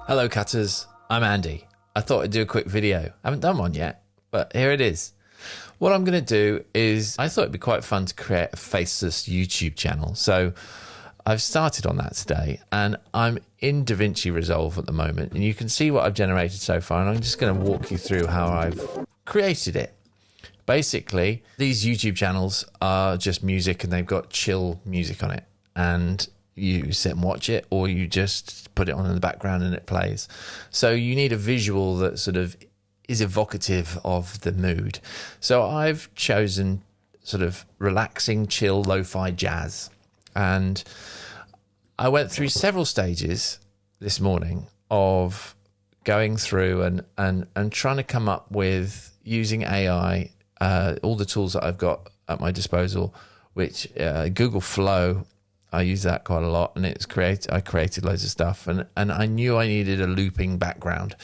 Hello cutters, I'm Andy. I thought I'd do a quick video. I haven't done one yet, but here it is. What I'm going to do is, I thought it'd be quite fun to create a faceless YouTube channel. So I've started on that today and I'm in DaVinci Resolve at the moment, and you can see what I've generated so far, and I'm just going to walk you through how I've created it. Basically, these YouTube channels are just music and they've got chill music on it, and you sit and watch it, or you just put it on in the background and it plays. So you need a visual that sort of is evocative of the mood. So I've chosen sort of relaxing, chill, lo-fi jazz. And I went through several stages this morning of going through and trying to come up with, using AI, all the tools that I've got at my disposal, which Google Flow, I use that quite a lot, and I created loads of stuff, and I knew I needed a looping background.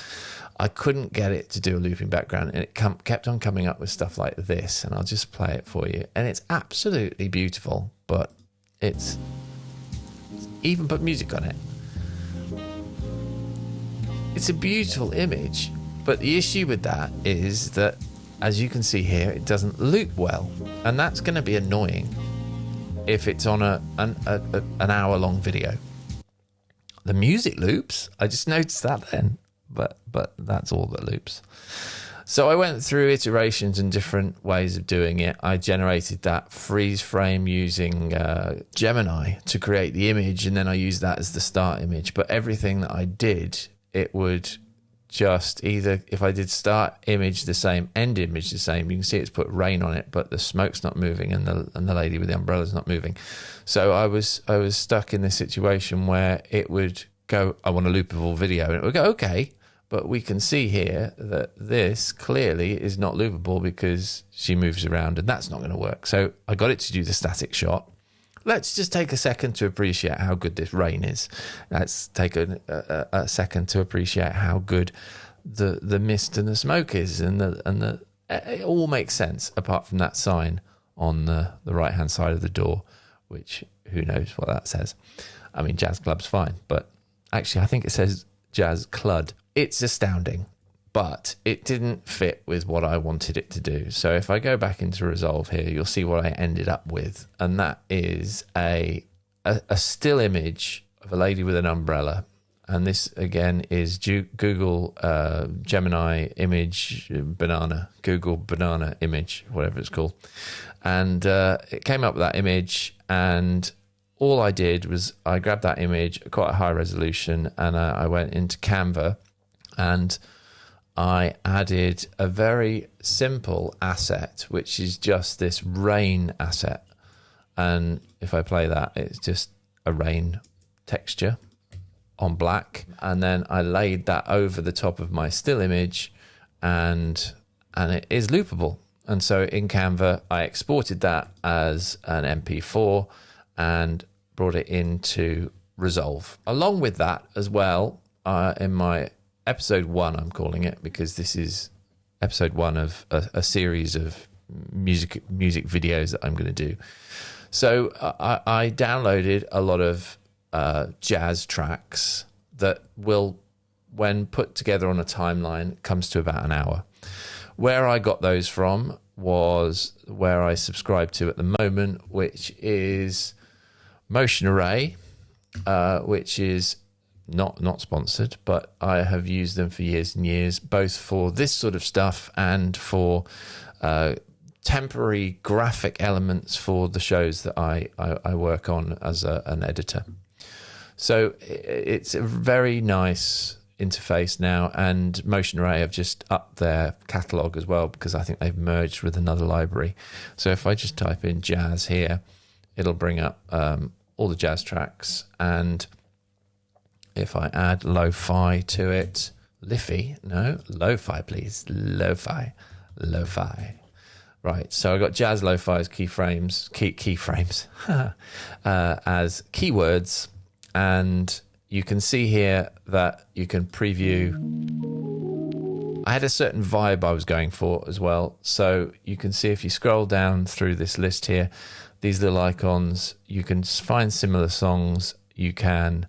I couldn't get it to do a looping background, and it kept on coming up with stuff like this, and I'll just play it for you. And it's absolutely beautiful, but it's even put music on it. It's a beautiful image, but the issue with that is that, as you can see here, it doesn't loop well, and that's going to be annoying if it's on an hour-long video. The music loops, I just noticed that then, but that's all that loops. So I went through iterations and different ways of doing it. I generated that freeze frame using Gemini to create the image, and then I used that as the start image. But everything that I did, it would just either, if I did start image the same, end image the same, you can see it's put rain on it, but the smoke's not moving and the lady with the umbrella's not moving. So I was stuck in this situation where it would go, I want a loopable video, and it would go, okay, but we can see here that this clearly is not loopable because she moves around, and that's not going to work. So I got it to do the static shot. Let's just take a second to appreciate how good this rain is. Let's take a second to appreciate how good the mist and the smoke is, and it all makes sense apart from that sign on the right hand side of the door, which who knows what that says. I mean, jazz club's fine, but actually I think it says jazz clud. It's astounding, but it didn't fit with what I wanted it to do. So if I go back into Resolve here, you'll see what I ended up with. And that is a still image of a lady with an umbrella. And this, again, is Google Gemini image banana, Google banana image, whatever it's called. And it came up with that image, and all I did was I grabbed that image, quite a high resolution, and I went into Canva, and I added a very simple asset, which is just this rain asset. And if I play that, it's just a rain texture on black. And then I laid that over the top of my still image, and it is loopable. And so in Canva, I exported that as an MP4 and brought it into Resolve. Along with that as well, in my episode 1, I'm calling it, because this is episode 1 of a series of music videos that I'm going to do. So I downloaded a lot of jazz tracks that will, when put together on a timeline, comes to about an hour. Where I got those from was where I subscribe to at the moment, which is Motion Array, which is not sponsored, but I have used them for years and years, both for this sort of stuff and for temporary graphic elements for the shows that I work on as an editor. So it's a very nice interface now, and Motion Array have just upped their catalog as well, because I think they've merged with another library. So if I just type in jazz here, it'll bring up all the jazz tracks, and if I add lo-fi to it, lo-fi please, lo-fi. Right, so I got jazz lo-fi as keyframes as keywords, and you can see here that you can preview. I had a certain vibe I was going for as well, so you can see if you scroll down through this list here, these little icons, you can find similar songs, you can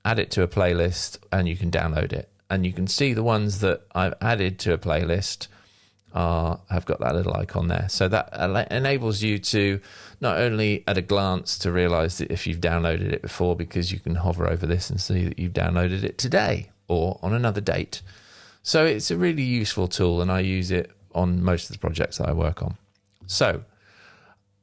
add it to a playlist, and you can download it. And you can see the ones that I've added to a playlist have got that little icon there. So that enables you to not only at a glance to realize that if you've downloaded it before, because you can hover over this and see that you've downloaded it today or on another date. So it's a really useful tool, and I use it on most of the projects that I work on. So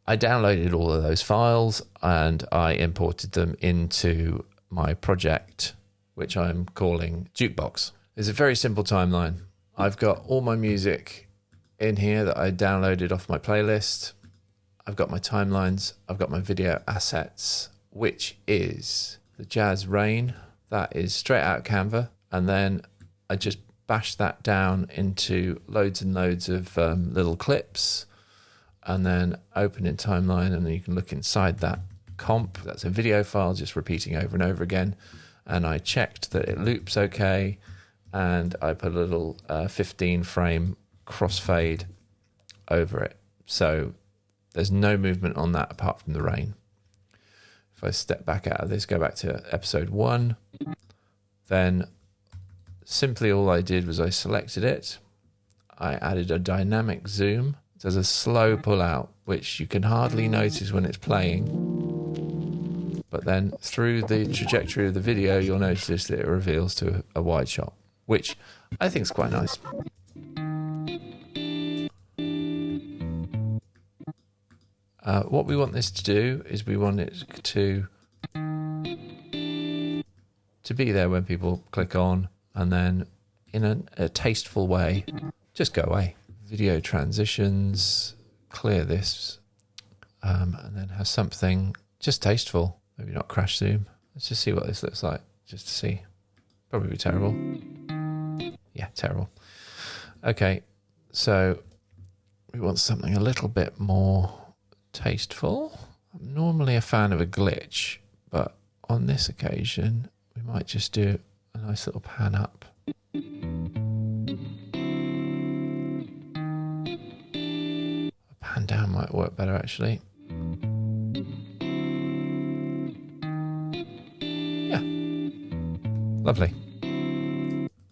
I downloaded all of those files and I imported them into my project, which I'm calling Jukebox. It's a very simple timeline. I've got all my music in here that I downloaded off my playlist. I've got my timelines. I've got my video assets, which is the Jazz Rain. That is straight out of Canva. And then I just bash that down into loads and loads of little clips, and then open in timeline, and then you can look inside that comp. That's a video file just repeating over and over again. And I checked that it loops okay, and I put a little 15 frame crossfade over it. So there's no movement on that apart from the rain. If I step back out of this, go back to episode 1, then simply all I did was I selected it. I added a dynamic zoom. There's a slow pull out, which you can hardly notice when it's playing. But then through the trajectory of the video, you'll notice that it reveals to a wide shot, which I think is quite nice. What we want this to do is we want it to be there when people click on, and then in a tasteful way, just go away. Video transitions, clear this, and then have something just tasteful. Maybe not crash zoom. Let's just see what this looks like, just to see. Probably be terrible. Yeah, terrible. Okay, so we want something a little bit more tasteful. I'm normally a fan of a glitch, but on this occasion, we might just do a nice little pan up. A pan down might work better, actually. Yeah. Lovely.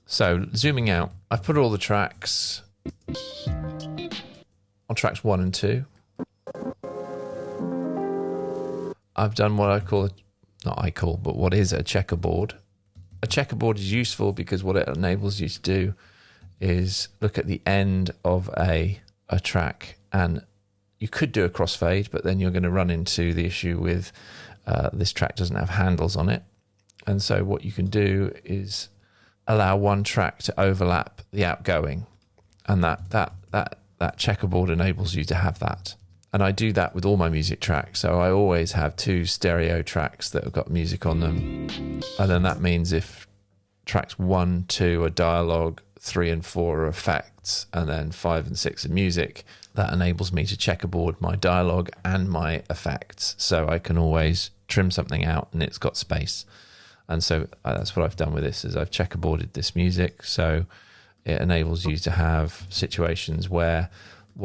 So, zooming out, I've put all the tracks on tracks 1 and 2. I've done what what is a checkerboard. A checkerboard is useful because what it enables you to do is look at the end of a track, and you could do a crossfade, but then you're going to run into the issue with this track doesn't have handles on it. And so what you can do is allow one track to overlap the outgoing, and that checkerboard enables you to have that. And I do that with all my music tracks. So I always have 2 stereo tracks that have got music on them. And then that means if tracks 1, 2 are dialogue, 3 and 4 are effects, and then 5 and 6 are music, that enables me to checkerboard my dialogue and my effects. So I can always trim something out and it's got space. And so that's what I've done with this, is I've checkerboarded this music. So it enables you to have situations where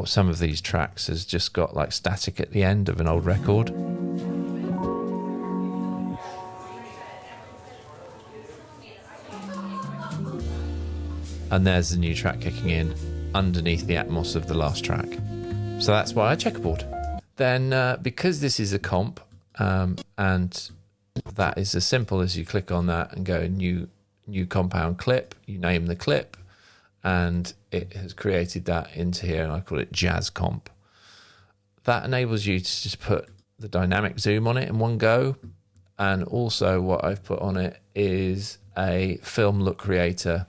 some of these tracks has just got like static at the end of an old record. And there's the new track kicking in underneath the atmos of the last track. So that's why I checkerboard. Then because this is a comp, and that is as simple as you click on that and go new compound clip, you name the clip, and it has created that into here, and I call it Jazz Comp. That enables you to just put the dynamic zoom on it in one go, and also what I've put on it is a film look creator.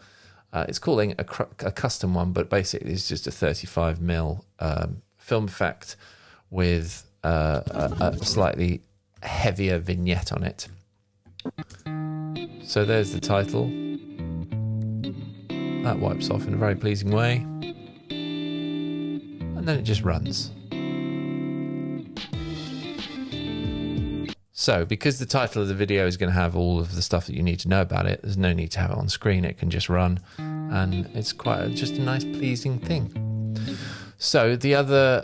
It's calling a custom one, but basically it's just a 35mm film effect with a slightly heavier vignette on it. So there's the title. That wipes off in a very pleasing way. And then it just runs. So because the title of the video is going to have all of the stuff that you need to know about it, there's no need to have it on screen. It can just run. And it's just a nice, pleasing thing. So the other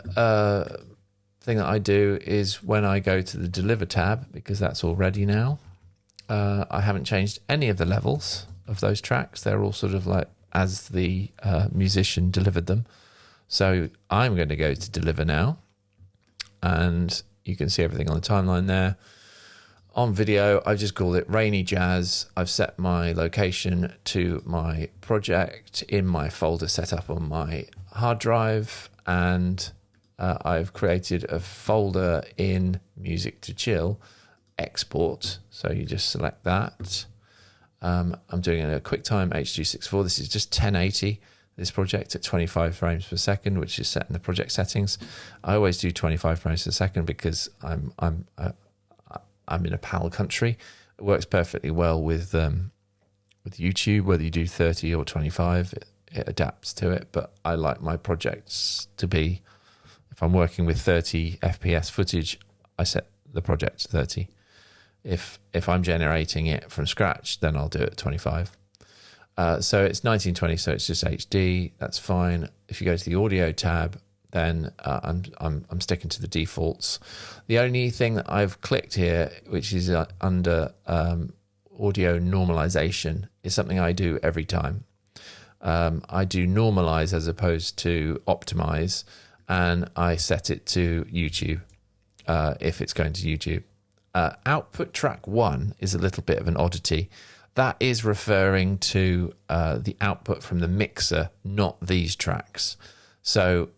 thing that I do is when I go to the Deliver tab, because that's all ready now, I haven't changed any of the levels of those tracks. They're all sort of like as the musician delivered them. So I'm going to go to deliver now, and you can see everything on the timeline there. On video, I've just called it Rainy Jazz. I've set my location to my project in my folder set up on my hard drive, and I've created a folder in Music to Chill, export. So you just select that. I'm doing a QuickTime H.264. This is just 1080. This project at 25 frames per second, which is set in the project settings. I always do 25 frames per second because I'm in a PAL country. It works perfectly well with YouTube, whether you do 30 or 25, it adapts to it. But I like my projects to be, if I'm working with 30 FPS footage, I set the project to 30. If I'm generating it from scratch, then I'll do it at 25. So it's 1920, so it's just HD. That's fine. If you go to the audio tab, then I'm sticking to the defaults. The only thing that I've clicked here, which is under audio normalization, is something I do every time. I do normalize as opposed to optimize, and I set it to YouTube if it's going to YouTube. Output track 1 is a little bit of an oddity. That is referring to the output from the mixer, not these tracks. So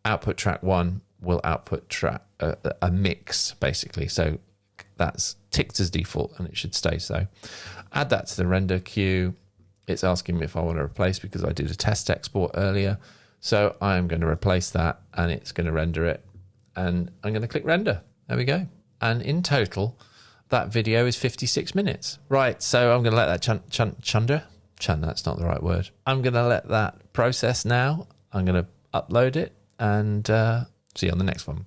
output track 1 will output track a mix, basically. So that's ticked as default, and it should stay so. Add that to the render queue. It's asking me if I want to replace because I did a test export earlier. So I'm going to replace that, and it's going to render it. And I'm going to click render. There we go. And in total, that video is 56 minutes. Right, so I'm going to let that chunder. That's not the right word. I'm going to let that process now. I'm going to upload it and see you on the next one.